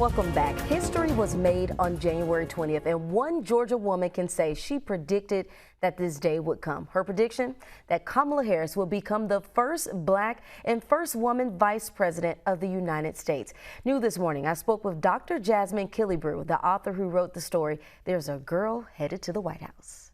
Welcome back. History was made on January 20th, and one Georgia woman can say she predicted that this day would come. Her prediction? That Kamala Harris will become the first black and first woman vice president of the United States. New this morning, I spoke with Dr. Jasmine Killebrew, the author who wrote the story, There's a Girl Headed to the White House.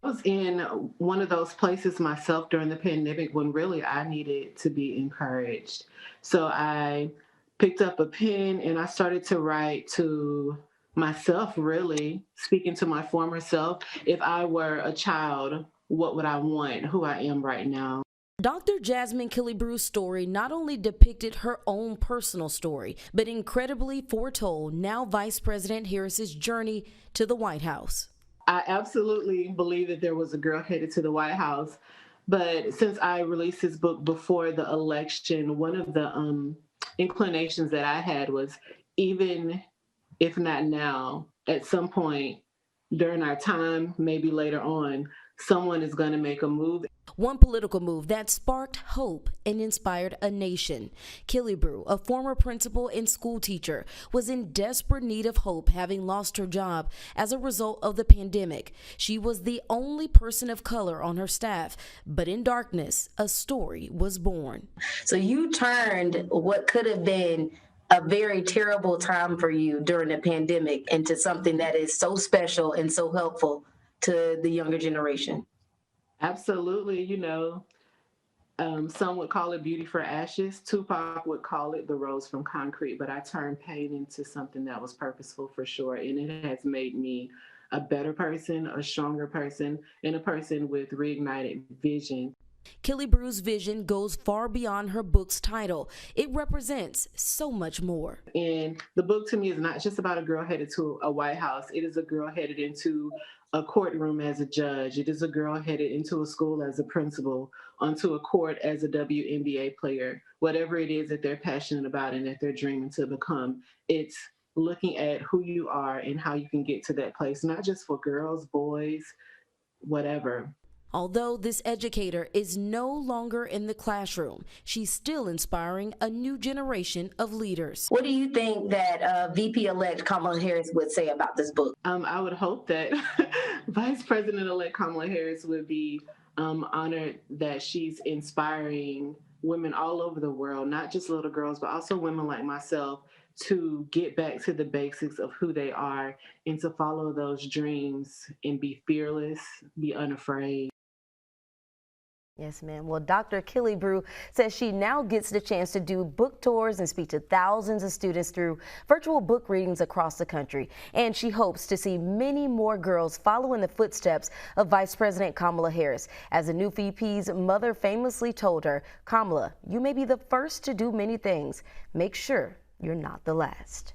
I was in one of those places myself during the pandemic when really I needed to be encouraged. So I picked up a pen and I started to write to myself, really speaking to my former self. If I were a child, what would I want, who I am right now? Dr. Jasmine Killebrew's story not only depicted her own personal story, but incredibly foretold now Vice President Harris's journey to the White House. I absolutely believe that there was a girl headed to the White House. But since I released this book before the election, one of the inclinations that I had was, even if not now, at some point during our time, maybe later on, someone is going to make a move. One political move that sparked hope and inspired a nation. Killebrew, a former principal and school teacher, was in desperate need of hope, having lost her job as a result of the pandemic. She was the only person of color on her staff, but in darkness, a story was born. So you turned what could have been a very terrible time for you during the pandemic into something that is so special and so helpful to the younger generation. Absolutely. Some would call it beauty for ashes. Tupac would call it the rose from concrete, but I turned pain into something that was purposeful for sure. And it has made me a better person, a stronger person, and a person with reignited vision. Killebrew's vision goes far beyond her book's title. It represents so much more. And the book to me is not just about a girl headed to a White House. It is a girl headed into a courtroom as a judge. It is a girl headed into a school as a principal, onto a court as a WNBA player. Whatever it is that they're passionate about and that they're dreaming to become, it's looking at who you are and how you can get to that place, not just for girls, boys, whatever. Although this educator is no longer in the classroom, she's still inspiring a new generation of leaders. What do you think that VP-elect Kamala Harris would say about this book? I would hope that Vice President-elect Kamala Harris would be honored that she's inspiring women all over the world, not just little girls, but also women like myself, to get back to the basics of who they are and to follow those dreams and be fearless, be unafraid. Yes, ma'am. Well, Dr. Killebrew says she now gets the chance to do book tours and speak to thousands of students through virtual book readings across the country. And she hopes to see many more girls follow in the footsteps of Vice President Kamala Harris. As the new VP's mother famously told her, Kamala, you may be the first to do many things. Make sure you're not the last.